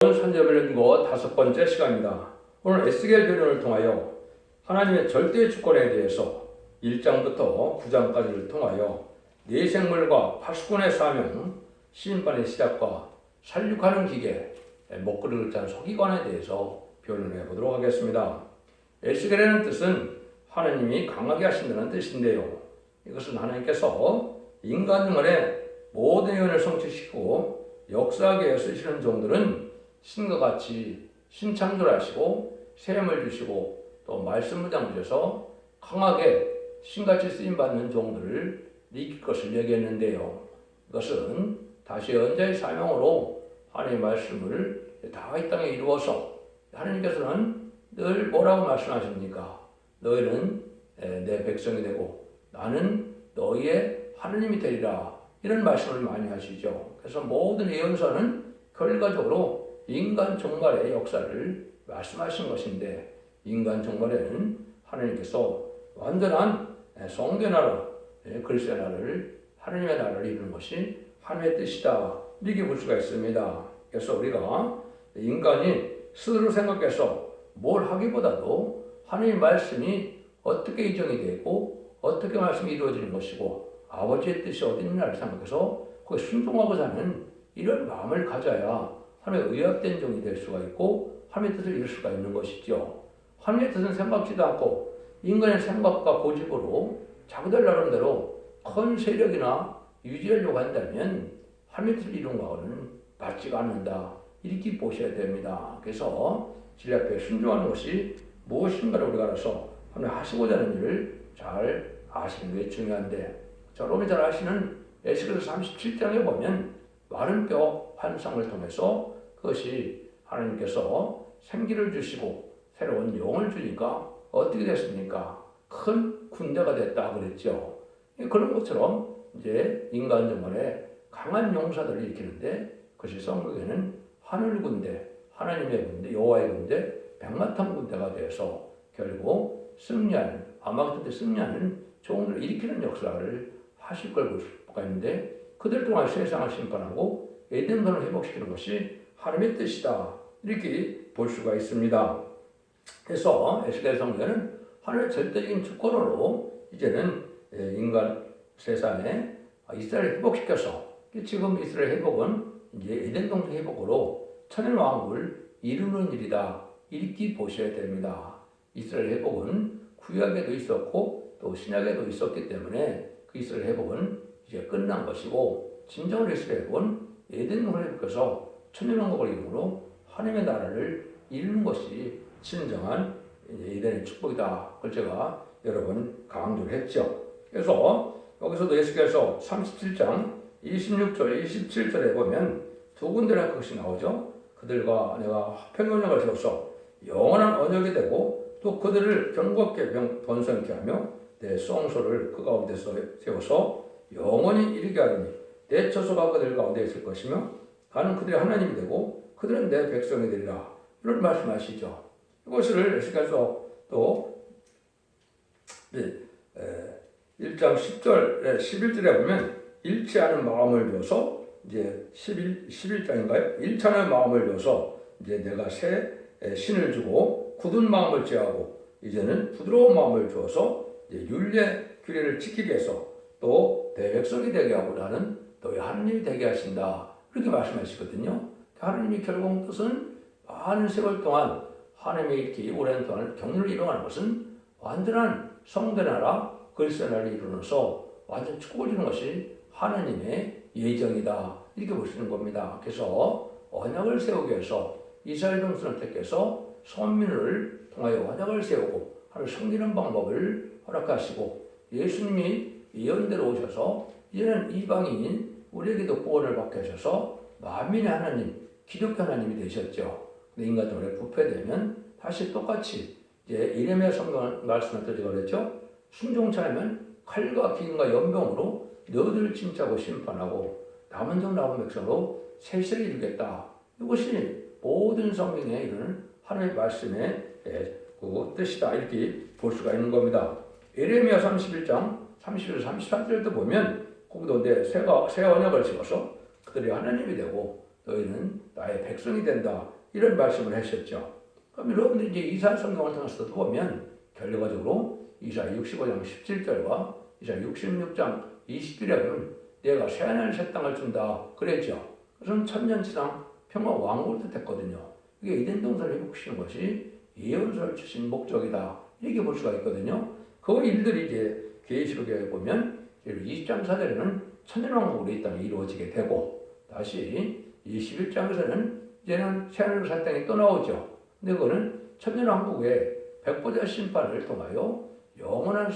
선제를 읽고 5번째 시간입니다. 오늘 에스겔 변론을 통하여 하나님의 절대 주권에 대해서 1장부터 9장까지를 통하여 네 생물과 파수꾼의 사명, 심판의 시작과 살육하는 기계, 먹구름을 짠 서기관에 대해서 변론해 보도록 하겠습니다. 에스겔이라는 뜻은 하나님이 강하게 하신다는 뜻인데요. 이것은 하나님께서 인간 중간에 모든 예언을 성취시키고 역사하게 쓰시는 종들은 신과 같이 신창조하시고 샘을 주시고 또 말씀 무장 주셔서 강하게 신같이 쓰임받는 종들을 이길 것을 얘기했는데요. 이것은 다시 언자의 사명으로 하나님의 말씀을 다 이 땅에 이루어서 하나님께서는 늘 뭐라고 말씀하십니까? 너희는 내 백성이 되고 나는 너희의 하나님이 되리라, 이런 말씀을 많이 하시죠. 그래서 모든 예언서는 결과적으로 인간 종말의 역사를 말씀하신 것인데, 인간 종말에는 하나님께서 완전한 성대 나라, 그리스도의 나라를, 하나님의 나라를 이루는 것이 하나님의 뜻이다, 이렇게 볼 수가 있습니다. 그래서 우리가 인간이 스스로 생각해서 뭘 하기보다도 하나님의 말씀이 어떻게 이정이 되고 어떻게 말씀이 이루어지는 것이고 아버지의 뜻이 어디 있느냐를 생각해서 거기에 순종하고자 하는 이런 마음을 가져야 하나님의 의합된 종이 될 수가 있고 하나님의 뜻을 이룰 수가 있는 것이죠. 하나님의 뜻은 생각지도 않고 인간의 생각과 고집으로 자기들 나름대로 큰 세력이나 유지하려고 한다면 하나님의 뜻을 이룬 것과는 맞지가 않는다, 이렇게 보셔야 됩니다. 그래서 진리 앞에 순종하는 것이 무엇인가를 우리가 알아서 하나님 하시고자 하는 일을 잘 아시는 게 중요한데, 여러분이 잘 아시는 에스겔서 37장에 보면 마른 뼈 환상을 통해서 그것이 하나님께서 생기를 주시고 새로운 영을 주니까 어떻게 됐습니까? 큰 군대가 됐다 그랬죠. 그런 것처럼 이제 인간 정말에 강한 용사들을 일으키는데, 그것이 성경에는 하늘 군대, 하나님의 군대, 여호와의 군대, 백마탄 군대가 되어서 결국 승리하는, 아마겟돈 때 승리하는 종들을 일으키는 역사를 하실 걸 볼 수가 있는데, 그들 동안 세상을 심판하고 에덴don을 회복시키는 것이 하나님의 뜻이다, 이렇게 볼 수가 있습니다. 그래서 에스겔 성경은 하나님의 절대적인 주권으로 이제는 인간 세상에 이스라엘을 회복시켜서, 지금 이스라엘 회복은 이제 에덴 동산 회복으로 천년 왕국을 이루는 일이다, 이렇게 보셔야 됩니다. 이스라엘 회복은 구약에도 있었고 또 신약에도 있었기 때문에 그 이스라엘 회복은 이제 끝난 것이고, 진정으로 이스라엘 회복은 에덴 동산을 회복해서 천년 왕국을 이루므로 하나님의 나라를 이루는 것이 진정한 에덴의 축복이다, 그걸 제가 여러 번 강조를 했죠. 그래서 여기서도 에스겔서 37장 26절, 27절에 보면 두 군데나 그것이 나오죠. 그들과 내가 화평 언약을 세워서 영원한 언약이 되고 또 그들을 견고하게 번성케 하며 내 성소를 그 가운데서 세워서 영원히 이르게 하리니 내 처소가 그들 가운데 있을 것이며 나는 그들의 하나님이 되고 그들은 내 백성이 되리라, 이런 말씀하시죠. 이것을 에스겔서 또 1장 10절, 11절에 보면 일치하는 마음을 줘서, 이제 11장인가요? 일치하는 마음을 줘서 이제 내가 새 신을 주고 굳은 마음을 제하고 이제는 부드러운 마음을 주어서 이제 율례 규례를 지키게 해서 또 내 백성이 되게 하고 나는 너희 하나님이 되게 하신다, 이렇게 말씀하시거든요. 하나님이 결국 뜻은 많은 세월 동안 하나님의 이렇게 오랜 동안 경륜을 이루어가는 것은 완전한 성대 나라, 그리스도의 나라를 이루어서 완전 축복을 주는 것이 하나님의 예정이다, 이렇게 볼 수 있는 겁니다. 그래서 언약을 세우기 위해서 이스라엘 정수를 택해서 선민을 통하여 언약을 세우고 하나님을 섬기는 방법을 허락하시고, 예수님이 예언대로 오셔서 이제는 이방인인 우리에게도 구원을 받게 하셔서 만민의 하나님, 기독교 하나님이 되셨죠. 근데 인간적으로 부패되면 다시 똑같이 이제 이레미야 성경 말씀을 드리고 그랬죠. 순종치 않으면 칼과 기근과 연병으로 너희들을 진짜고 심판하고 남은 종 남은 백성으로 세세를 이루겠다. 이것이 모든 성경에 이르는 하나님의 말씀의 그 뜻이다, 이렇게 볼 수가 있는 겁니다. 예레미야 31장 31절 33절도 보면 거기도 새 언약을 세워서 그들이 하나님이 되고 너희는 나의 백성이 된다. 이런 말씀을 하셨죠. 그럼 여러분들이 이제 이사야 성경을 통해서도 보면 결과적으로 이사야 65장 17절과 이사야 66장 20절에 보면 내가 새하늘 새 땅을 준다 그랬죠. 그래서 천년치상 평화 왕국을 뜻했거든요. 이게 에덴 동산을 회복시키는 것이 예언서를 주신 목적이다. 이렇게 볼 수가 있거든요. 그 일들이 이제 계시록에 보면 20장 4절에는 천년왕국으로 이 땅이 이루어지게 되고 다시 21장에서는 이제는 새하늘과 새 땅이 또 나오죠. 근데 그거는 천년왕국의 백보자 심판을 통하여 영원한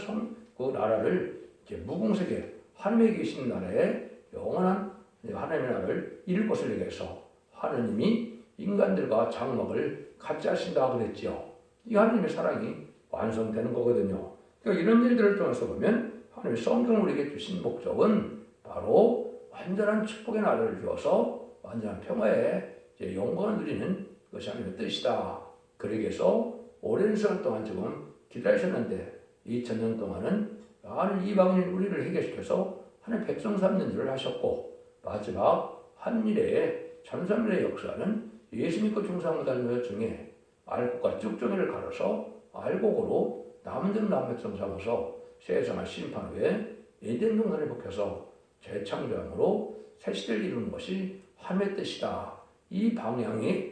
그 나라를 이제 무궁색에 하나님에 계신 나라에 영원한 하나님의 나라를 이룰 것을 위해서 하나님이 인간들과 장막을 같이 하신다 그랬죠. 이 하나님의 사랑이 완성되는 거거든요. 그러니까 이런 일들을 통해서 보면 하나님의 성경을 우리에게 주신 목적은 바로 완전한 축복의 나라를 주어서 완전한 평화에 영광을 누리는 것이 하나님의 뜻이다. 그러기 위해서 오랜 시간 동안 지금 기다리셨는데 2000년 동안은 많은 이방인 우리를 해결시켜서 하나님 백성 삼는 일을 하셨고 마지막 한일의 참삼일의 역사는 예수 믿고 중상무단녀 중에 알곡과 쭉정이를 갈아서 알곡으로 남은 점 남은 백성 삼아서 세상을 심판 후에 에덴 동산을 복해서 재창조함으로 새 시대를 이루는 것이 하나님의 뜻이다. 이 방향이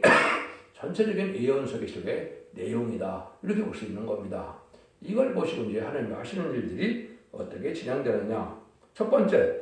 전체적인 예언서 계시록의 내용이다. 이렇게 볼 수 있는 겁니다. 이걸 보시고 이제 하나님이 하시는 일들이 어떻게 진행되느냐. 첫 번째,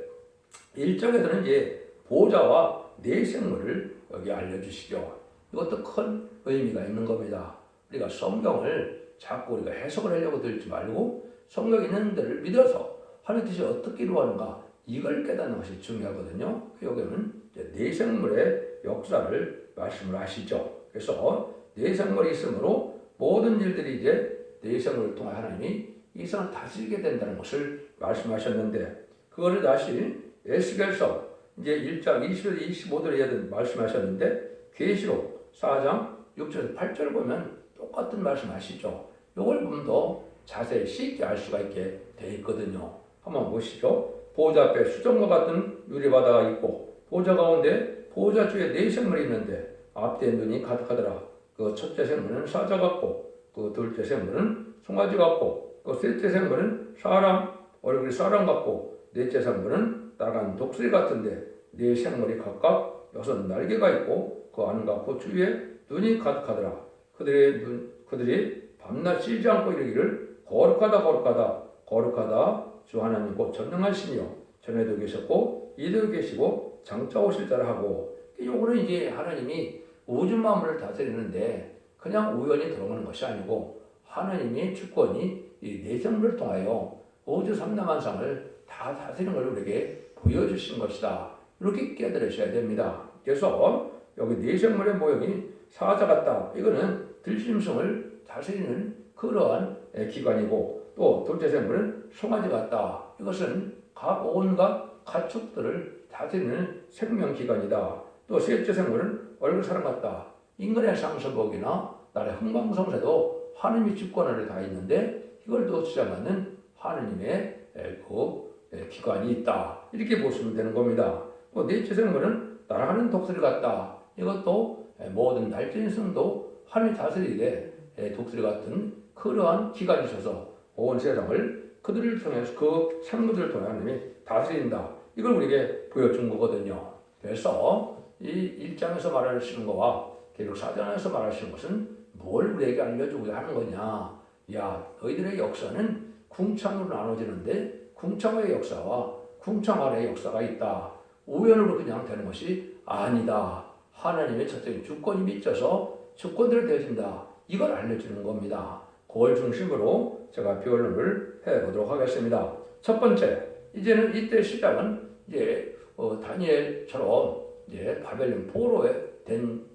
1장에서는 이제 보좌와 네 생물을 여기 알려주시죠. 이것도 큰 의미가 있는 겁니다. 우리가 성경을 자꾸 우리가 해석을 하려고 들지 말고 성경에 있는 데를 믿어서 하나님 뜻이 어떻게 이루어가는가 이걸 깨닫는 것이 중요하거든요. 여기는 네 생물의 역사를 말씀을 하시죠. 그래서 네 생물이 있으므로 모든 일들이 이제 네 생물을 통해 하나님이 이 세상을 다스리게 된다는 것을 말씀하셨는데 그거를 다시 에스겔서 이제 1장 20에서 25절에 말씀하셨는데 계시록 4장 6절에서 8절을 보면 똑같은 말씀하시죠. 이걸 보면 더 자세히 쉽게 알 수가 있게 되어 있거든요. 한번 보시죠. 보좌 앞에 수정과 같은 유리바다가 있고 보좌 가운데 보좌 주에 네 생물이 있는데 앞뒤에 눈이 가득하더라. 그 첫째 생물은 사자 같고 그 둘째 생물은 송아지 같고 그 셋째 생물은 사람 얼굴이 사람 같고 넷째 생물은 빨간 독수리 같은데 네 생물이 각각 6 날개가 있고 그 안과 그 주위에 눈이 가득하더라. 그들이 밤낮 쉬지 않고 이르기를 거룩하다 거룩하다 거룩하다 주 하나님 곧 전능하시니요 전에도 계셨고 이도 계시고 장차 오실 자라 하고 요거는 이제 하나님이 우주 만물을 다스리는데 그냥 우연히 들어오는 것이 아니고 하나님의 주권이 이 내생물을 통하여 우주 삼라만상을 다 다스리는 걸 우리에게 보여주신 것이다. 이렇게 깨달으셔야 됩니다. 그래서 여기 내생물의 모형이 사자 같다. 이거는 들짐승을 다스리는 그러한 기관이고 또 둘째 생물은 송아지 같다. 이것은 각 온갖 가축들을 다스리는 생명기관이다. 또 셋째 생물은 얼굴 사람 같다. 인간의 상서복이나 나라의 흥망성쇠도 하나님의 주권을 다 있는데 이걸 또 주장하는 하나님의 그 기관이 있다. 이렇게 보시면 되는 겁니다. 또 넷째 생물은 날아가는 독수리 같다. 이것도 모든 날진승도 하나님 다스리게 독수리 같은 그러한 기관이 있어서 온 세상을 그들을 통해서 그 생물들을 통해 하나님이 다스린다. 이걸 우리에게 보여준 거거든요. 그래서 이 1장에서 말하시는 것과 계속 4장에서 말하시는 것은 뭘 우리에게 알려주고자 하는 거냐. 야, 너희들의 역사는 궁창으로 나눠지는데 궁창의 역사와 궁창 아래의 역사가 있다. 우연으로 그냥 되는 것이 아니다. 하나님의 첫째 주권이 미쳐서 주권대로 되어진다. 이걸 알려주는 겁니다. 그걸 중심으로 제가 변론을 해보도록 하겠습니다. 첫 번째, 이제는 이때 시작은 이제 다니엘처럼 이제 바벨론 포로에 된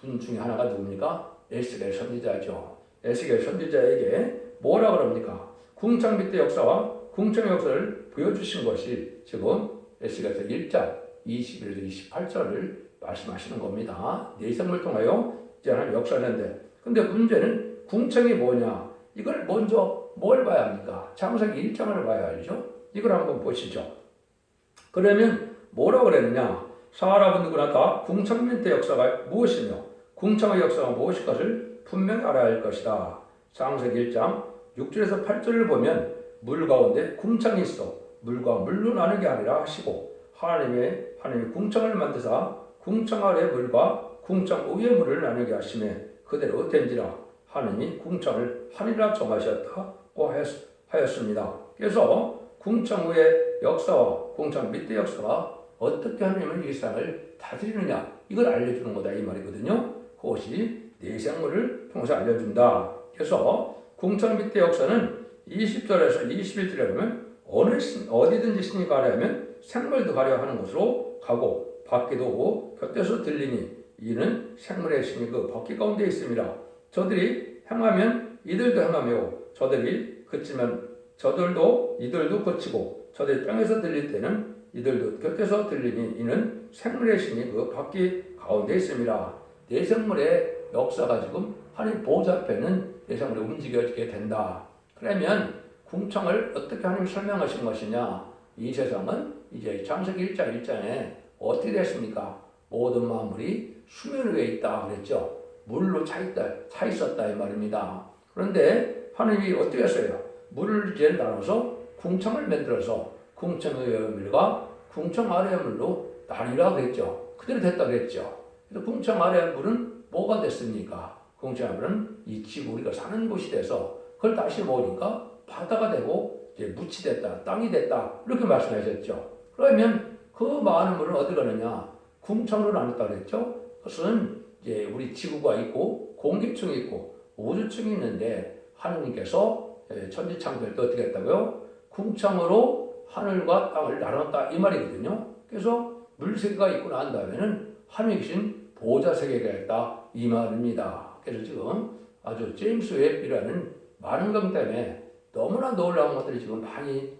분 중에 하나가 누굽니까? 에스겔 선지자죠. 에스겔 선지자에게 뭐라 그럽니까? 궁창 밑의 역사와 궁창의 역사를 보여주신 것이 지금 에스겔서 1장 21에서 28절을 말씀하시는 겁니다. 네 생물을 통하여 이제 하나님 역사하는데 근데 문제는 궁창이 뭐냐? 이걸 먼저 뭘 봐야 합니까? 창세기 1장을 봐야 알죠? 이걸 한번 보시죠. 그러면 뭐라고 그랬느냐? 사람은 누구나 다 궁창민태 역사가 무엇이며 궁창의 역사가 무엇일 것을 분명히 알아야 할 것이다. 창세기 1장 6절에서 8절을 보면 물 가운데 궁창이 있어 물과 물로 나누게 하리라 하시고 하나님이 궁창을 만드사 궁창 아래 물과 궁창 위에 물을 나누게 하시매 그대로 된지라. 하나님이 궁창을 하리라 정하셨다고 하였습니다. 그래서 궁창 위의 역사와 궁창 밑의 역사가 어떻게 하나님은 이 세상을 다스리느냐 이걸 알려주는 거다 이 말이거든요. 그것이 내생물을 통해서 알려준다. 그래서 궁창 밑의 역사는 20절에서 21절에 보면 어디든지 신이 가려하면 생물도 가려하는 곳으로 가고 바퀴도 곁에서 들리니 이는 생물의 신이 그 바퀴 가운데 있습니다. 저들이 행하면 이들도 행하며 저들이 그치면 이들도 그치고 저들이 땅에서 들릴 때는 이들도 곁에서 들리니 이는 생물의 신이 그 바퀴 가운데 있습니다. 내생물의 역사가 지금 하나님 보좌 앞에는 내생물이 움직여지게 된다. 그러면 궁창을 어떻게 하나님이 설명하신 것이냐? 이 세상은 이제 창세기 1장 1장에 어떻게 됐습니까? 모든 만물이 수면 위에 있다 그랬죠. 물로 차 있었다 이 말입니다. 그런데 하나님이 어떻게 했어요? 물을 이제 나눠서 궁창을 만들어서 궁창 위의 물과 궁창 아래의 물로 나뉘라 그랬죠. 그대로 됐다 그랬죠. 그래서 궁창 아래의 물은 뭐가 됐습니까? 궁창 물은 이 지구 우리가 사는 곳이 돼서 그걸 다시 모으니까 바다가 되고 이제 묻이 됐다, 땅이 됐다 이렇게 말씀하셨죠. 그러면 그 많은 물은 어디 가느냐? 궁창으로 나눴다 그랬죠. 그것은 이제 우리 지구가 있고 공기층이 있고 우주층이 있는데 하느님께서 천지창조할 때 어떻게 했다고요? 궁창으로 하늘과 땅을 나눴다 이 말이거든요. 그래서 물세계가 있고 난 다음에는 하늘에 계신 보좌세계가 있다 이 말입니다. 그래서 지금 아주 제임스 웹이라는 많은 것 때문에 너무나 놀라운 것들이 지금 많이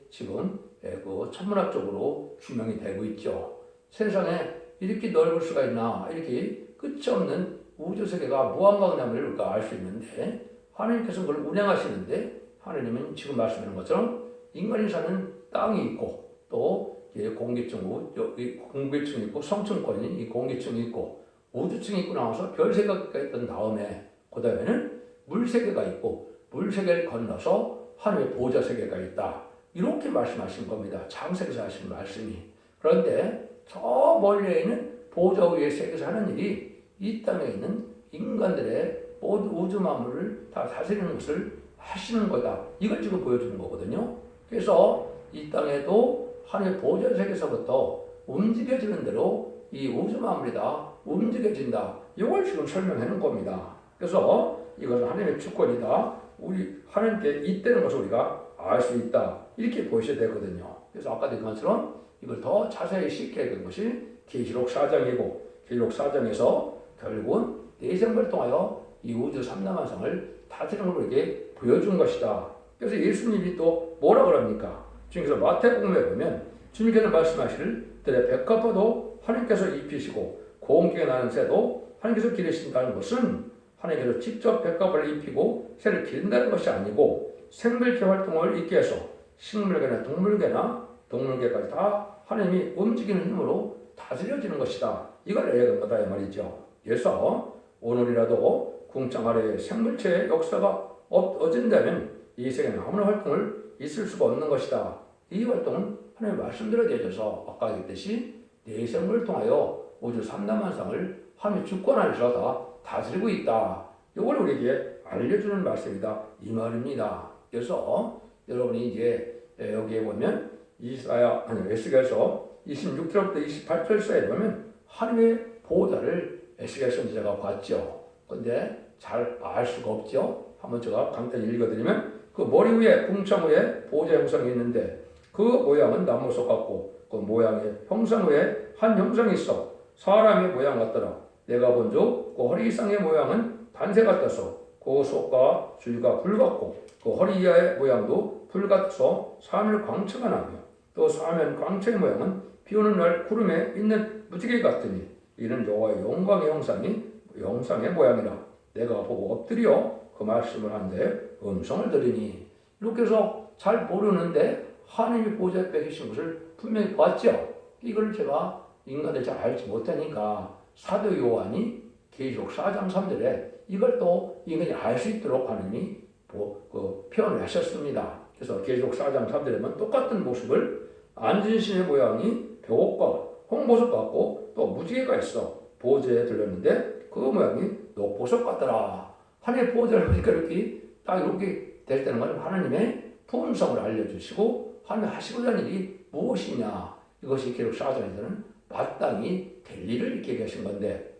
그 천문학적으로 규명이 되고 있죠. 세상에 이렇게 넓을 수가 있나 이렇게 끝이 없는 우주세계가 무한강남을 우리가 알 수 있는데 하나님께서 그걸 운행하시는데 하나님은 지금 말씀하는 것처럼 인간이 사는 땅이 있고 또 공기층이 있고 성층권이 이 공기층이 있고 우주층이 있고 나와서 별세계가 있던 다음에 그 다음에는 물세계가 있고 물세계를 건너서 하나님의 보좌세계가 있다. 이렇게 말씀하신 겁니다. 창세기에서 하신 말씀이. 그런데 저 멀리에 있는 보좌 위의 세계에서 하는 일이 이 땅에 있는 인간들의 모든 우주 만물을 다 다스리는 것을 하시는 거다. 이걸 지금 보여주는 거거든요. 그래서 이 땅에도 하나님의 보좌 세계에서부터 움직여지는 대로 이 우주 만물이 다 움직여진다. 이걸 지금 설명하는 겁니다. 그래서 이것은 하나님의 주권이다. 우리 하나님께 있다는 것을 우리가 알 수 있다. 이렇게 보셔야 되거든요. 그래서 아까도 얘기한 것처럼 이걸 더 자세히 시켜야 되는 것이 계시록 4장이고 계시록 4장에서 결국은 내생을 통하여 이 우주 삼라만상을 다스리는 걸 우리에게 보여준 것이다. 그래서 예수님이 또 뭐라 그럽니까? 주님께서 마태복음에 보면 주님께서 말씀하시를 들에 백합화도 하나님께서 입히시고 고운기에 나는 새도 하나님께서 기르신다는 것은 하나님께서 직접 백합을 입히고 새를 기른다는 것이 아니고 생물계 활동을 있게 해서 식물계나 동물계까지 다 하나님이 움직이는 힘으로 다스려지는 것이다. 이걸 얘기한 거다 이 말이죠. 그래서 오늘이라도 궁창 아래의 생물체의 역사가 어진다면 이 세계는 아무런 활동을 있을 수가 없는 것이다. 이 활동은 하나님의 말씀대로 되어져서 아까 얘기했듯이 내생물을 통하여 우주 삼라만상을 하나님의 주권 안에서 다 다스리고 있다. 이걸 우리에게 알려주는 말씀이다. 이 말입니다. 그래서 여러분이 이제 여기에 보면 에스겔서 26절부터 28절사이에 보면 하나님의 보호자를 에스겔 선지자가 봤죠. 그런데 잘 알 수가 없죠. 한번 제가 간단히 읽어드리면 그 머리 위에 궁창 위에 보호자 형상이 있는데 그 모양은 나무석 같고 그 모양의 형상 위에 한 형상이 있어 사람의 모양 같더라. 내가 본즉 그 허리 이상의 모양은 단새 같아서 그 속과 줄과 불 같고 그 허리 이하의 모양도 불 같아서 사면 광채가 나며 또 사면 광채의 모양은 비오는 날 구름에 있는 무지개 같으니 이는 여호와의 영광의 형상의 모양이라. 내가 보고 엎드려 그 말씀을 한데 음성을 들으니 이렇게 해서 잘 모르는데 하나님이 보좌에 계신 것을 분명히 봤죠. 이걸 제가 인간들이 잘 알지 못하니까 사도 요한이 계시록 4장 3절에 이걸 또 인간이 알 수 있도록 하느니 표현을 하셨습니다. 그래서 계시록 4장 3절에 보면 똑같은 모습을 앉은 신의 모양이 벽옥과 홍보석 같고 또 무지개가 있어 보좌에 들렸는데 그 모양이 녹보석 같더라. 하나님의 보좌를 보니까 이렇게 딱 이렇게 될 때는 건 하나님의 품성을 알려주시고 하나님 하시고자 하는 일이 무엇이냐, 이것이 계시록 4장에서는 마땅히 될 일을 이렇게 얘기하신 건데,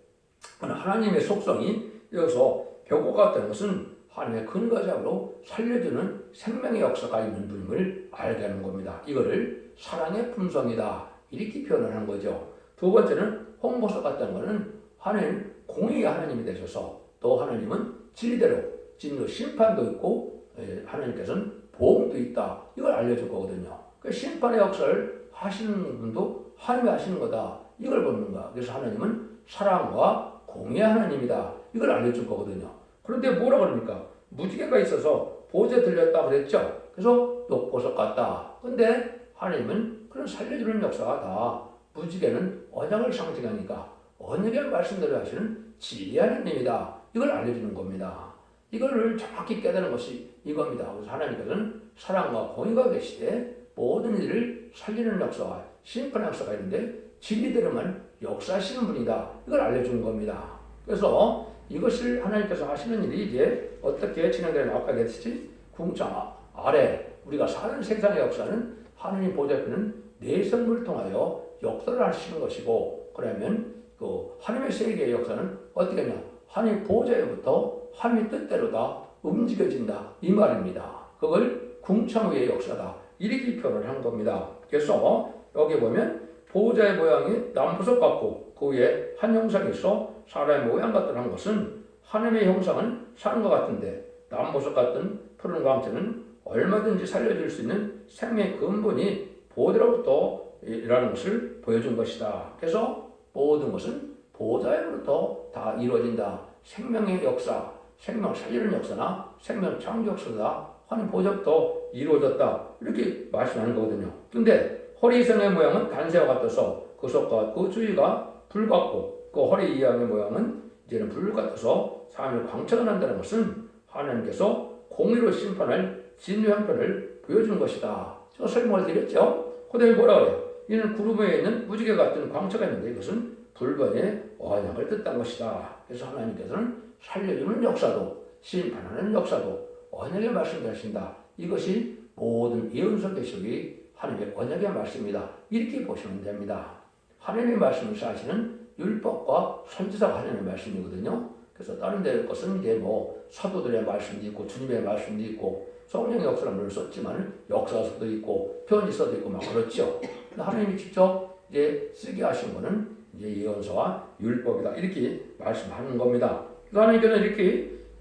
하나님의 속성이 여기서 벽옥 같다는 것은 하나님의 근거자로 살려주는 생명의 역사가 있는 분임을 알게 하는 겁니다. 이거를 사랑의 품성이다 이렇게 표현을 하는 거죠. 두 번째는 홍보석 같다는 것은 하나님 공의의 하나님이 되셔서 또 하나님은 진리대로 진노 심판도 있고 하나님께서는 보험도 있다, 이걸 알려줄 거거든요. 그 심판의 역사를 하시는 분도 하나님이 하시는 거다, 이걸 보는 거야. 그래서 하나님은 사랑과 공의의 하나님이다, 이걸 알려줄 거거든요. 그런데 뭐라 그럽니까? 무지개가 있어서 보좌에 들렸다 그랬죠. 그래서 녹보석 같다. 근데 하나님은 그런 살려주는 역사가 다, 무지개는 언약을 상징하니까 언약의 말씀대로 하시는 진리의 하나님이다, 이걸 알려주는 겁니다. 이거를 정확히 깨달은 것이 이겁니다. 그래서 하나님께서는 사랑과 공의가 계시되 모든 일을 살리는 역사와 심판의 역사가 있는데 진리대로만 역사하시는 분이다, 이걸 알려주는 겁니다. 그래서 이것을 하나님께서 하시는 일이 이제 어떻게 진행되냐, 아까 얘기했듯이 궁창 아래 우리가 사는 세상의 역사는 하나님 보좌 앞에는 내성물을 통하여 역사를 하시는 것이고, 그러면 그 하나님의 세계의 역사는 어떻게 하냐, 하나님 보좌에부터 하나님의 뜻대로 다 움직여진다, 이 말입니다. 그걸 궁창의 역사다 이렇게 표현을 한 겁니다. 그래서 여기 보면 보좌의 모양이 남보석 같고 그 위에 한 형상이 있어 사람의 모양 같던 한 것은 하나님의 형상은 사는 것 같은데, 남보석 같은 푸른 광채는 얼마든지 살려줄 수 있는 생명의 근본이 보좌로부터 일하는 것을 보여준 것이다. 그래서 모든 것은 보좌로부터 다 이루어진다. 생명의 역사, 생명 살리는 역사나 생명 창조 역사다 하나님 보좌부터 이루어졌다, 이렇게 말씀하는 거거든요. 근데 허리 이상의 모양은 단새와 같아서 그 속과 그 주위가 불 같고 그 허리 이하의 모양은 이제는 불 같아서 사람의 광채가 난다는 것은 하나님께서 공의로 심판할 진노 형편을 보여주는 것이다. 제가 설명을 드렸죠. 그 다음에 뭐라 그래요? 이는 구름에 있는 무지개 같은 광채가 있는데 이것은 불변의 언약을 뜻한 것이다. 그래서 하나님께서는 살려주는 역사도 심판하는 역사도 언약의 말씀을 하신다. 이것이 모든 예언서 계시록이 하나님의 언약의 말씀이다, 이렇게 보시면 됩니다. 하나님의 말씀을 사시는 율법과 선지자가 하나님의 말씀이거든요. 그래서 다른 데 것은 이제 뭐 사도들의 말씀도 있고 주님의 말씀도 있고 성령의 역사를 썼지만 역사서도 있고 편지서도 있고 막 그렇죠. 근데 하나님이 직접 이제 쓰게 하신 거는 이제 예언서와 율법이다, 이렇게 말씀하는 겁니다. 그래서 하나님께서는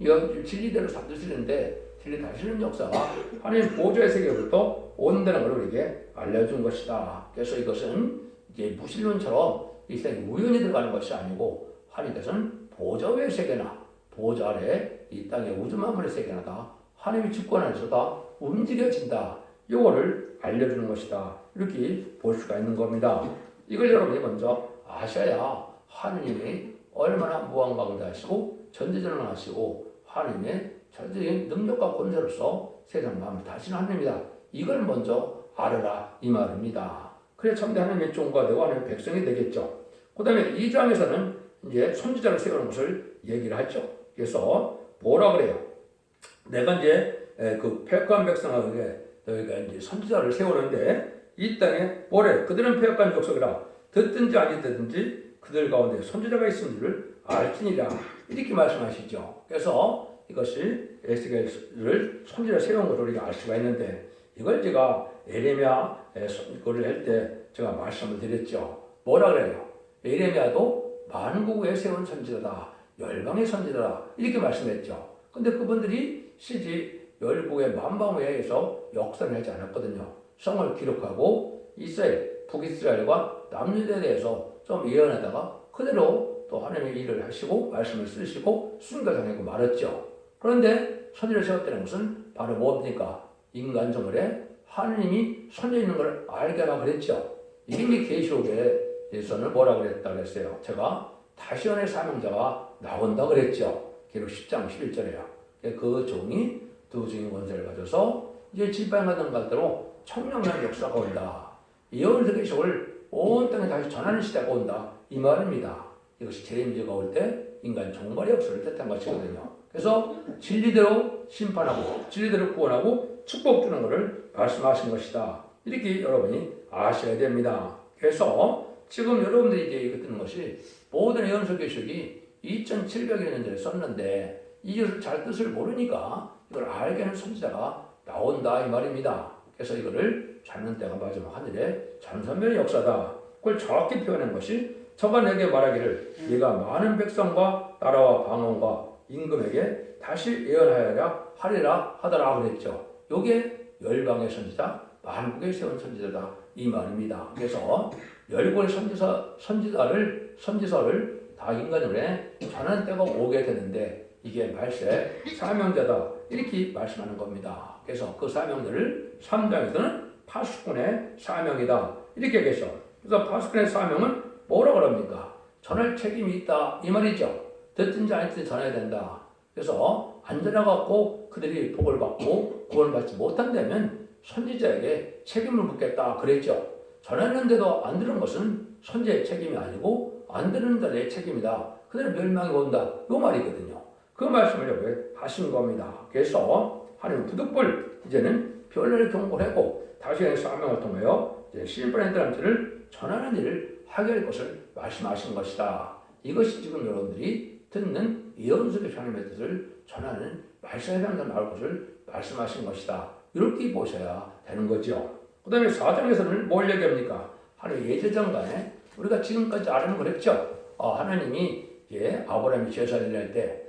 이렇게 진리대로 다스리는데 진리 다스리는 역사가 하나님 보좌의 세계로부터 온다는 걸 우리에게 알려준 것이다. 그래서 이것은 이제 무신론처럼 이 세상에 우연히 들어가는 것이 아니고 하나님께서는 보좌 위의 세계나 보좌 아래 이 땅의 우주 만물의 세계나 다 하나님의 주권 안에서 다 움직여진다, 이거를 알려주는 것이다, 이렇게 볼 수가 있는 겁니다. 이걸 여러분이 먼저 아셔야 하느님이 얼마나 무한강대하시고 전지전능하시고 하느님의 전적인 능력과 권세로서 세상 마음을 다스리는 하나님이다, 이걸 먼저 알아라, 이 말입니다. 그래 참된 하나님의 종과 되고 하나님의 백성이 되겠죠. 그 다음에 2장에서는 이제 선지자를 세우는 것을 얘기를 하죠. 그래서 뭐라 그래요? 내가 이제 그 패역한 백성에게 너희가 이제 선지자를 세우는데 이 땅에 뭐래? 그들은 패역한 족속이라 듣든지 아니 듣든지 그들 가운데 선지자가 있는 줄을 알지니라, 이렇게 말씀하시죠. 그래서 이것이 에스겔을 선지자 세운 것을 우리가 알 수가 있는데, 이걸 제가 에레미야 그걸 할 때 제가 말씀을 드렸죠. 뭐라 그래요? 에레미야도 만국에 세운 선지자다, 열방의 선지자다, 이렇게 말씀했죠. 근데 그분들이 실제 열국의 만방위에서 역사를 하지 않았거든요. 성을 기록하고 이스라엘, 북이스라엘과 남유다에 대해서 좀 예언하다가 그대로 또 하나님의 일을 하시고 말씀을 쓰시고 순교당하고 말았죠. 그런데 선지를 세웠다는 것은 바로 뭡니까? 인간 정글에 하나님이 선지자 있는 걸 알게 하라 그랬죠. 이게 계시록에 예선을 뭐라 그랬다 그랬어요? 제가 다시언의 사명자가 나온다 그랬죠. 기록 10장 11절에요. 그 종이 두 증인 권세를 가져서 이제 지팡이가던 갈대로 청량한 역사가 온다. 예언의 계시를 온 땅에 다시 전하는 시대가 온다. 이 말입니다. 이것이 재림제가 올 때 인간 종말의 역사를 뜻한 것이거든요. 그래서 진리대로 심판하고 진리대로 구원하고 축복 주는 것을 말씀하신 것이다. 이렇게 여러분이 아셔야 됩니다. 그래서 지금 여러분들이 이제 이거 듣는 것이 모든 예언서 계시록이 2700여 년 전에 썼는데 이것을 잘 뜻을 모르니까 이걸 알게 하는 선지자가 나온다 이 말입니다. 그래서 이거를 찾는 때가 마지막 하늘의 전선멸의 역사다. 그걸 정확히 표현한 것이 저가 내게 말하기를 네가 많은 백성과 나라와 방언과 임금에게 다시 예언하여야 하리라 하더라 그랬죠. 요게 열방의 선지자, 만국의 세운 선지자다 이 말입니다. 그래서 열국의 선지서를 다 인간들에 전하는 때가 오게 되는데 이게 말세 사명자다 이렇게 말씀하는 겁니다. 그래서 그 사명자를 3장에서는 파수꾼의 사명이다 이렇게 계셔. 그래서 파수꾼의 사명은 뭐라 그럽니까? 전할 책임이 있다 이 말이죠. 듣든지 안 듣든지 전해야 된다. 그래서 안 전해갖고 그들이 복을 받고 구원을 받지 못한다면 선지자에게 책임을 묻겠다 그랬죠. 전했는데도 안 들은 것은 선지자의 책임이 아니고 안 듣는 자의 책임이다. 그들은 멸망이 온다. 이 말이거든요. 그 말씀을 여기 하신 겁니다. 그래서 하나님 부득불 이제는 별난의 경고를 하고 다시 사명을 통하여 심판의 사람들을 전하는 일을 하게 할 것을 말씀하신 것이다. 이것이 지금 여러분들이 듣는 예언서의 하나님의 뜻을 전하는 말씀의 방향으로 나올 것을 말씀하신 것이다. 이렇게 보셔야 되는 거죠. 그 다음에 4장에서는 뭘 얘기합니까? 하나님 예제정간에 우리가 지금까지 알아는 그랬죠. 하나님이 아브라함이 제사를 할 때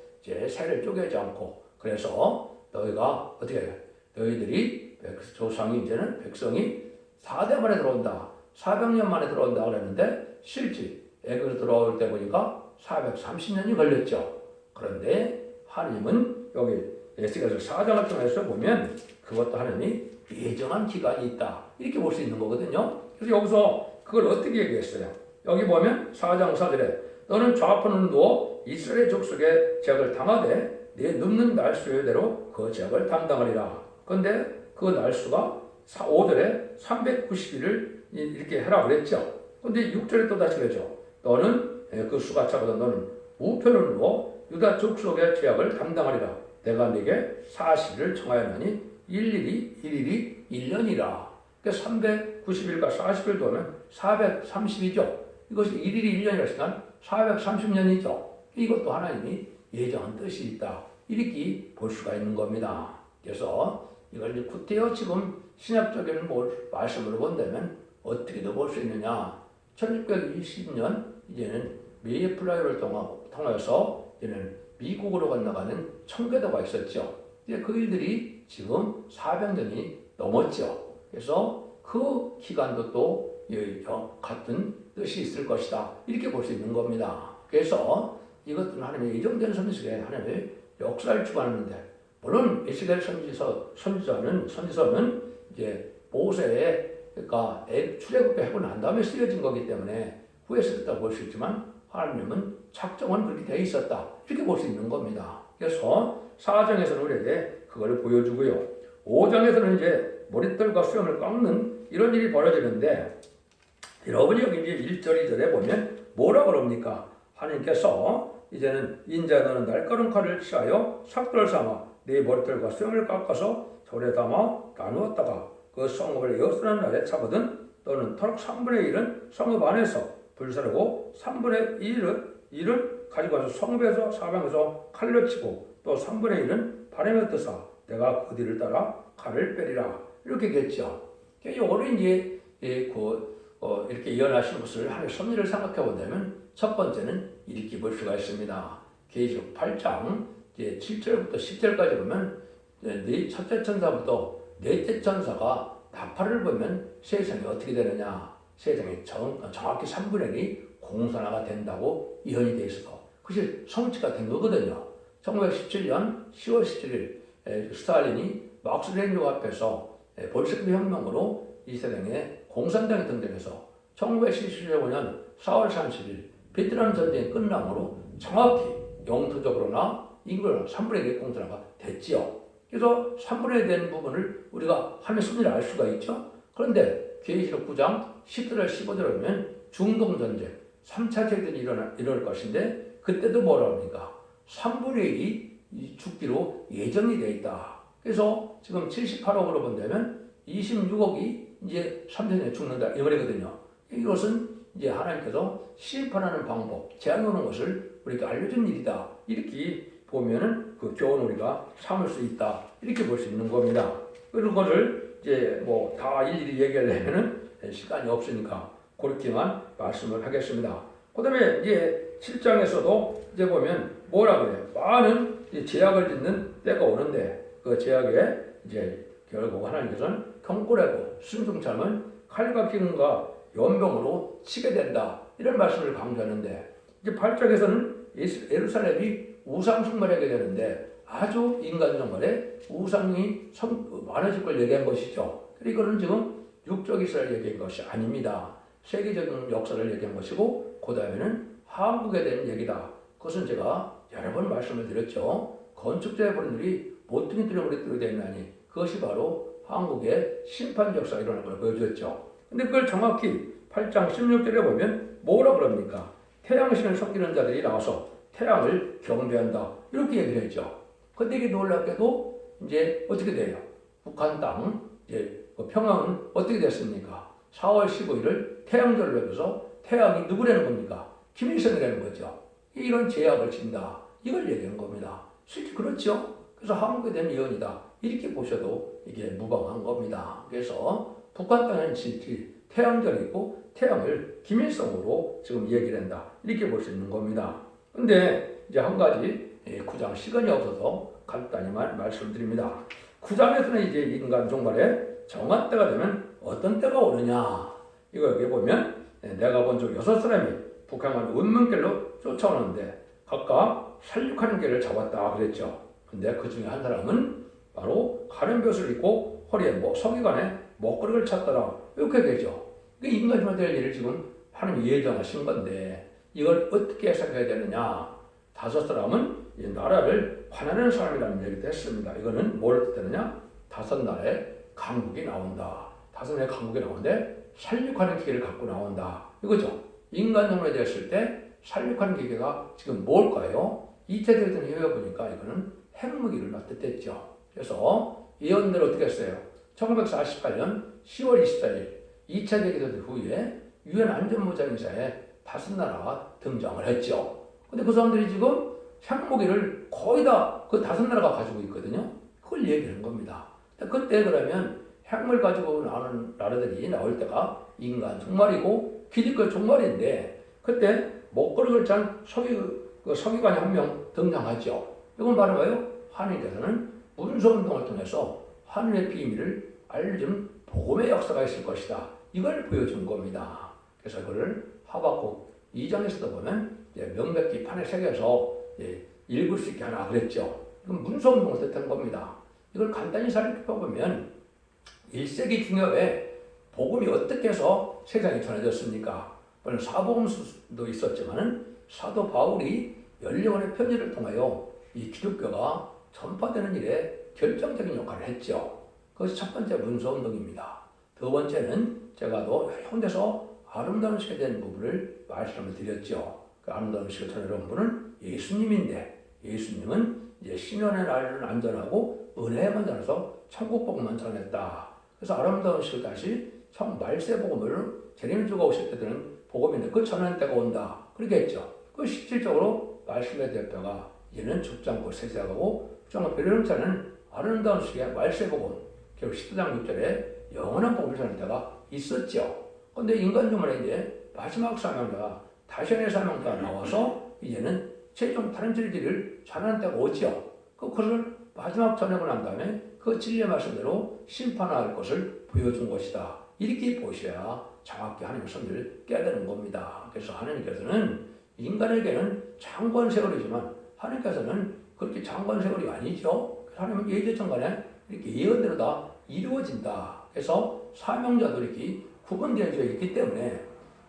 새를 쪼개지 않고 그래서 너희가 어떻게 해요? 너희들이 조상이 이제는 백성이 4대 만에 들어온다. 400년 만에 들어온다 그랬는데 실제 애굽에서 들어올 때 보니까 430년이 걸렸죠. 그런데 하나님은 여기 에스겔서 4장을 통해서 보면 그것도 하나님이 예정한 기간이 있다. 이렇게 볼 수 있는 거거든요. 그래서 여기서 그걸 어떻게 얘기했어요? 여기 보면 4장 4절에 너는 좌편으로 누워 이스라엘 족속의 죄악을 당하되 내 눕는 날수대로 그 죄악을 담당하리라. 그런데 그 날수가 5절에 390일을 이렇게 해라 그랬죠. 그런데 6절에 또 다시 그러죠. 너는 그 수가 차거든 너는 우편으로 누워 유다 족속의 죄악을 담당하리라. 내가 네게 40일을 정하였나니 일일이 1년이라. 그러니까 390일과 40일 도면 430이죠. 이것이 일일이 1년이라 했으니까 430년이죠. 이것도 하나님이 예정한 뜻이 있다. 이렇게 볼 수가 있는 겁니다. 그래서 이걸 이제 구태여 지금 신약적인 말씀으로 본다면 어떻게도 볼 수 있느냐. 1620년 이제는 메이플라이어를 통해서 이제는 미국으로 건너가는 청계도가 있었죠. 이제 그 일들이 지금 400년이 넘었죠. 그래서 그 기간도 또 같은 뜻이 있을 것이다. 이렇게 볼 수 있는 겁니다. 그래서 이것들은 하나님의 예정된 선지서에 하나님의 역사를 주관하는데 물론 에스겔 선지서는 이제 모세의 그러니까 출애굽에 하고 난 다음에 쓰여진 거기 때문에 후에 쓰였다고 볼 수 있지만 하나님은 작정은 그렇게 돼 있었다. 이렇게 볼 수 있는 겁니다. 그래서 4장에서는 우리에게 그걸 보여주고요. 5장에서는 이제 머릿돌과 수염을 깎는 이런 일이 벌어지는데 여러분이 여기 이제 1절, 2절에 보면 뭐라 그럽니까? 하나님께서 이제는 인자 너는 날카로운 칼을 취하여 삭도를 삼아 네 머릿돌과 수염을 깎아서 절에 담아 나누었다가 그 성읍을 여수는 날에 차거든 너는 터럭 3분의 1은 성읍 안에서 불사르고 3분의 1은 가지고 와서 성읍에서 사방에서 칼로 치고 또 3분의 1은 바람에 뜨사 내가 그 뒤를 따라 칼을 빼리라. 이렇게 겠죠. 요거를 이제 이렇게 예언하신 것을 하나의 섭리를 생각해 본다면 첫 번째는 이렇게 볼 수가 있습니다. 계시록 8장 7절부터 10절까지 보면 첫째 천사부터 넷째 천사가 나팔을 보면 세상이 어떻게 되느냐. 세상이 정확히 3분의 1이 공산화가 된다고 예언이 되어 있어서 그것이 성취가 된 거거든요. 1917년 10월 17일 스탈린이 막스레인족 앞에서 볼셰비크 혁명으로 이 세상에 공산당이 등장해서 1975년 4월 30일 베트남 전쟁이 끝남으로 정확히 영토적으로나 인구로 3분의 1 공산화가 됐지요. 그래서 3분의 1 된 부분을 우리가 하면 승리를 알 수가 있죠. 그런데 계시록 9장 10절에 15절이면 중동전쟁 3차 대전이 일어날 것인데 그때도 뭐라 합니까? 3분의 1이 죽기로 예정이 되어 있다. 그래서 지금 78억으로 본다면 26억이 이제 3년에 죽는다 이 말이거든요. 이것은 이제 하나님께서 심판하는 방법, 제한하는 것을 우리가 알려준 일이다. 이렇게 보면은 그 교훈을 우리가 삼을 수 있다. 이렇게 볼 수 있는 겁니다. 그런 것을 이제 뭐 다 일일이 얘기하려면은 시간이 없으니까 그렇게만 말씀을 하겠습니다. 그 다음에 이제 7장에서도 이제 보면 뭐라 그래요? 많은 제약을 짓는 때가 오는데 그 제약에 이제 결국 하나님께서는 경고하고 순종참은 칼과 기름과 연병으로 치게 된다. 이런 말씀을 강조하는데 이제 8장에서는 예루살렘이 우상 숭배하게 되는데 아주 인간 정말에 우상이 많아질 걸 얘기한 것이죠. 이거는 지금 육적 이스라엘 얘기한 것이 아닙니다. 세계적인 역사를 얘기한 것이고 그 다음에는 한국에 대한 얘기다. 그것은 제가 여러 번 말씀을 드렸죠. 건축자의 분들이 모퉁이 뚫어버리 뚫어대나니 그것이 바로 한국의 심판 역사가 일어날 걸 보여주었죠. 근데 그걸 정확히 8장 16절에 보면 뭐라 그럽니까? 태양신을 섬기는 자들이 나와서 태양을 경배한다. 이렇게 얘기를 했죠. 근데 이게 놀랍게도 이제 어떻게 돼요? 북한 땅, 이제 평양은 어떻게 됐습니까? 4월 15일을 태양절로 해서 태양이 누구라는 겁니까? 김일성이라는 거죠. 이런 제약을 진다. 이걸 얘기하는 겁니다. 실제 그렇죠? 그래서 한국에 대한 예언이다. 이렇게 보셔도 이게 무방한 겁니다. 그래서 북한 땅에는 실제 태양절이 있고 태양을 김일성으로 지금 얘기를 한다. 이렇게 볼 수 있는 겁니다. 근데 이제 한 가지 9장 시간이 없어서 간단히만 말씀드립니다. 9장에서는 이제 인간 종말에 정한 때가 되면 어떤 때가 오느냐. 이거 여기 보면 내가 본 적 6사람이 북한을 운명길로 쫓아오는데 각각 살육하는 길을 잡았다 그랬죠. 근데 그 중에 한 사람은 바로 가는 벼슬을 입고 허리에 서기관에 목걸이를 찼더라. 이렇게 되죠. 인간 종말에 될 일을 지금 하나님이 예정하신 건데 이걸 어떻게 해석해야 되느냐. 5사람은 나라를 관하는 사람이라는 얘기도 했습니다. 이거는 뭘 뜻하느냐? 5나라의 강국이 나온다. 5나라의 강국이 나오는데 살육하는 기계를 갖고 나온다. 이거죠. 인간 종말에 됐을 때 살육하는 기계가 지금 뭘까요? 2차 대전 이후에 보니까 이거는 핵무기를 뜻했죠. 그래서 예언대로 어떻게 했어요? 1948년 10월 24일 2차 대전 후에 유엔 안전보장이사에 5나라가 등장을 했죠. 근데 그 사람들이 지금 핵무기를 거의 다 그 5나라가 가지고 있거든요. 그걸 얘기하는 겁니다. 그때 그러면 핵무기를 가지고 나오는 나라들이 나올 때가 인간 종말이고 기득권 종말인데 그때 목걸이를 찬 서기관이 한 명 등장하죠. 이건 바로 뭐예요? 하나님께서는 문서운동을 통해서 하늘의 비밀을 알려준 복음의 역사가 있을 것이다. 이걸 보여준 겁니다. 그래서 이걸 하박국 2장에서도 보면 명백히 판에 새겨서 읽을 수 있게 하라 그랬죠. 이건 문서운동을 뜻하는 겁니다. 이걸 간단히 살펴보면 1세기 중엽에 복음이 어떻게 해서 세상에 전해졌습니까? 물론 사복음서도 있었지만 사도 바울이 열령원의 편지를 통하여 이 기독교가 전파되는 일에 결정적인 역할을 했죠. 그것이 첫 번째 문서운동입니다. 두 번째는 제가 또 현대서 아름다운 시에 대한 부분을 말씀을 드렸죠. 그 아름다운 시를 전해온 분은 예수님인데 예수님은 이제 신년의 날은 안전하고 은혜만 전해서 천국 복음만 전했다. 그래서 아름다운 시를 다시 말세 복음을 제레미주가 오실 때 되는 복음인데 그 전하는 때가 온다. 그렇게 했죠. 그 실질적으로 말씀의 대표가 이제는 죽지 않고 세세하고 죽지 않고 배려름차는 아름다운 시의 말세 복음 결국 10장 6절에 영원한 복음을 전할 때가 있었죠. 그런데 인간 종말에 이제 마지막 사명자가 다시의 사명자가 나와서 이제는 최종 다른 진리를 전하는 때가 오죠. 그것을 마지막 전하고 난 다음에 그 진리의 말씀대로 심판할 것을 보여준 것이다. 이렇게 보셔야 정확히 하나님의 섭리를 깨달은 겁니다. 그래서 하나님께서는 인간에게는 장관 세월이지만 하나님께서는 그렇게 장관 세월이 아니죠. 하나님은 예제정간에 이렇게 예언대로 다 이루어진다. 그래서 사명자도 이렇게 구분되어져 있기 때문에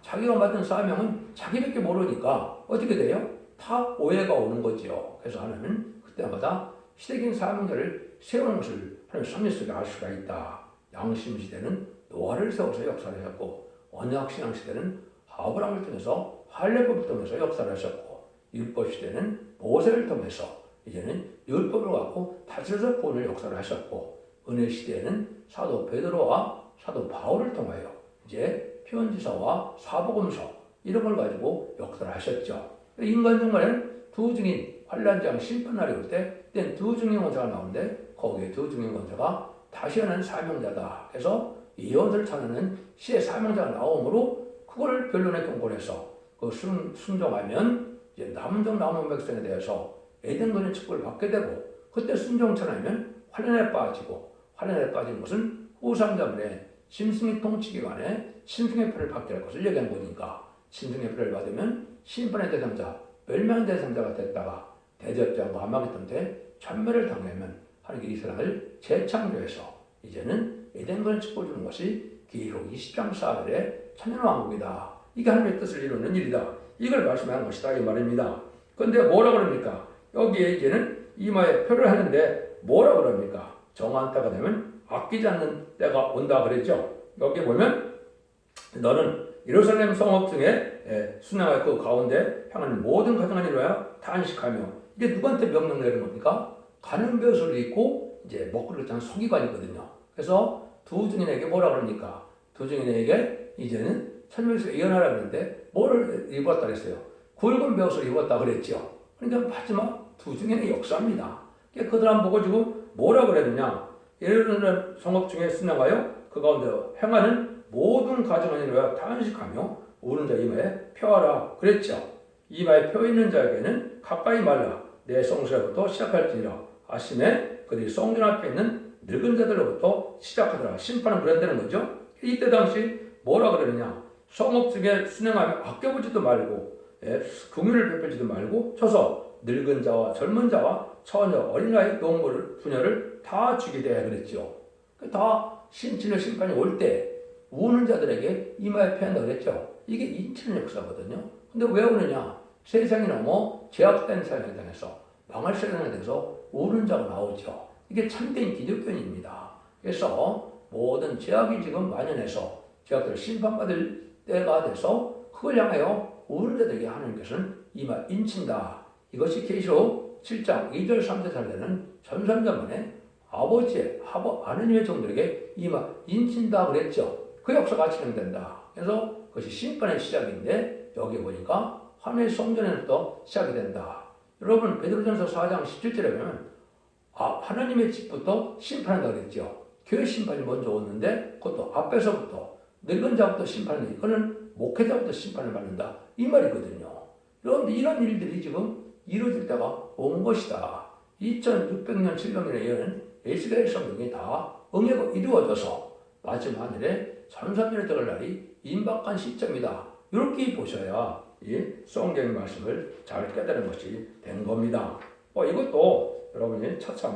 자기가 맡은 사명은 자기밖에 모르니까 어떻게 돼요? 다 오해가 오는 거지요. 그래서 하나님은 그때마다 시대적인 사명자를 세우는 것을 하나님 섭리 속에 알 수가 있다. 양심 시대는 노아를 세워서 역사를 하셨고, 언약 신앙 시대는 아브라함을 통해서 할례법을 통해서 역사를 하셨고, 율법 시대는 모세를 통해서 이제는 율법을 갖고 다스려서 구원을 역사를 하셨고, 은혜 시대에는 사도 베드로와 사도 바울을 통하여 이제 편지서와 사복음서 이런 걸 가지고 역사를 하셨죠. 인간 중간에는 두 증인 환란장 심판날이 올 때 그때 두 증인 원사가 나오는데 거기에 두 증인 원사가 다시 하는 사명자다. 그래서 예언서를 전하는 시의 사명자가 나오므로 그걸 변론에 동원해서 그 순종하면 이제 남은 백성에 대해서 에덴don의 축복을 받게 되고, 그때 순종천하면 환란에 빠지고, 환란에 빠진 것은 후삼자문에 심승의 통치기관에 심승의 표를 받게 할 것을 얘기한 거니까, 심승의 표를 받으면 심판의 대상자, 멸망의 대상자가 됐다가 대접장과 아마겟돈 때 전멸을 당하면 하나님께 이 세상을 재창조해서 이제는 에덴don의 축복을 주는 것이 기록 20장 4절의 천년왕국이다. 이게 하나님의 뜻을 이루는 일이다. 이걸 말씀하는 것이다 이 말입니다. 그런데 뭐라 그럽니까? 여기에 이제는 이마에 표를 하는데 뭐라 그럽니까? 정한 때가 되면 아끼지 않는 때가 온다 그랬죠. 여기 보면 너는 예루살렘 성읍 중에 순양할 그 가운데 향하는 모든 가정을 이루어 탄식하며, 이게 누구한테 명령 내리는 겁니까? 가는 벼슬을 입고 이제 먹구를 짠 서기관이거든요. 그래서 두 증인에게 뭐라 그럽니까? 두 증인에게 이제는 천명에서 예언하라 그랬는데 뭐를 입었다 그랬어요? 굵은 벼슬을 입었다 그랬죠. 그러니까 마지막 두 증인의 역사입니다. 그들 안 보고 지금 뭐라 그랬느냐? 예루살렘 성읍 중에 순양하여 그 가운데 행하는 모든 가정을 이루어 탄식하며 우는 자 이마에 펴하라 그랬죠. 이마에 펴 있는 자에게는 가까이 말라 내 성소에부터 시작할지니라. 아심에 그들이 성전 앞에 있는 늙은 자들로부터 시작하더라. 심판은 그랬다는 거죠. 이때 당시 뭐라 그러느냐? 성읍 중에 순양하며 아껴보지도 말고 긍휼을 베풀지도 말고 쳐서 늙은 자와 젊은 자와 처녀 어린아이 농부를 부녀를 다 죽이게 해 그랬죠. 다 신친의 심판이 올 때 우는 자들에게 이마에 피한다 그랬죠. 이게 인치는 역사거든요. 근데 왜 우느냐? 세상이 너무 제약된 세상에 대해서 망할 세상에 대해서 우는 자가 나오죠. 이게 참된 기독교인입니다. 그래서 모든 제약이 지금 만연해서 제약들을 심판받을 때가 돼서 그걸 향하여 우는 자들에게 하나님께서는 이마 인친다. 이것이 계시록 7장 2절 3절 살되는 전산자문에 아버지의 하나님의 종들에게 이마 인친다 그랬죠. 그 역사가 진행된다. 그래서 그것이 심판의 시작인데 여기 보니까 하나님의 성전에서부터 시작이 된다. 여러분 베드로전서 4장 17절에 보면 하나님의 집부터 심판한다 그랬죠. 교회 심판이 먼저 오는데 그것도 앞에서부터 늙은 자부터 심판을, 이거는 목회자부터 심판을 받는다 이 말이거든요. 여러분 이런 일들이 지금 이루어질 때가 온 것이다. 2600년 700년의 예언은 에스겔 성경이 다 응해가 이루어져서 마지막 하늘에 천삼년에 들어갈 날이 임박한 시점이다. 이렇게 보셔야 이 성경의 말씀을 잘 깨달은 것이 된 겁니다. 이것도 여러분이 차차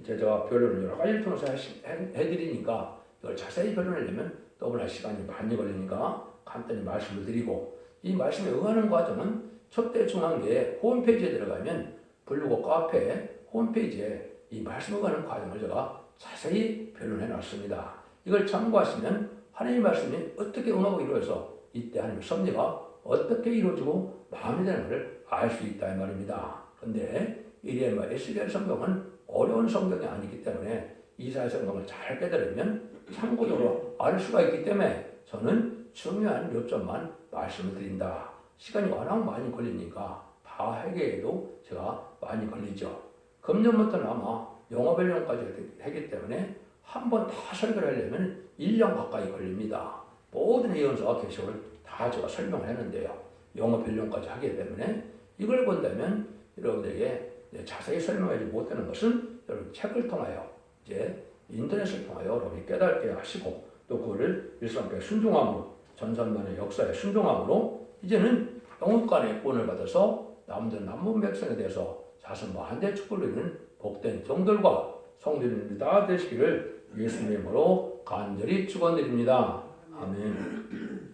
제가 변론을 여러 가지를 통해서 해드리니까 이걸 자세히 변론하려면 너무나 시간이 많이 걸리니까 간단히 말씀을 드리고, 이 말씀에 응하는 과정은 촛대 중앙교회 홈페이지에 들어가면 블로그 카페 홈페이지에 이 말씀 응하는 과정을 제가 자세히 변론해 놨습니다. 이걸 참고하시면 하나님의 말씀이 어떻게 응하고 이루어져서 이때 하나님의 섭리가 어떻게 이루어지고 마무리되는 것을 알 수 있다 이 말입니다. 그런데 이레마 에스겔 성경은 어려운 성경이 아니기 때문에 이사야 성경을 잘 깨달으면 참고적으로 알 수가 있기 때문에 저는 중요한 요점만 말씀을 드린다. 시간이 워낙 많이 걸리니까 다 해결해도 제가 많이 걸리죠. 금년부터는 아마 영어변론까지 하기 때문에 한 번 다 설교를 하려면 1년 가까이 걸립니다. 모든 예언서와 계시록을 다 제가 설명을 했는데요. 영어변론까지 하기 때문에 이걸 본다면 여러분들에게 자세히 설명하지 못하는 것은 여러분 책을 통하여 이제 인터넷을 통하여 여러분이 깨닫게 하시고 또 그거를 일상에 순종함으로 전산만의 역사에 순종함으로 이제는 영육간의 구원을 받아서 남은 백성에 대해서 자선 만대 축복을 이루는 복된 종들과 성도님들 다 되시기를 예수님의 이름으로 간절히 축원드립니다. 아멘.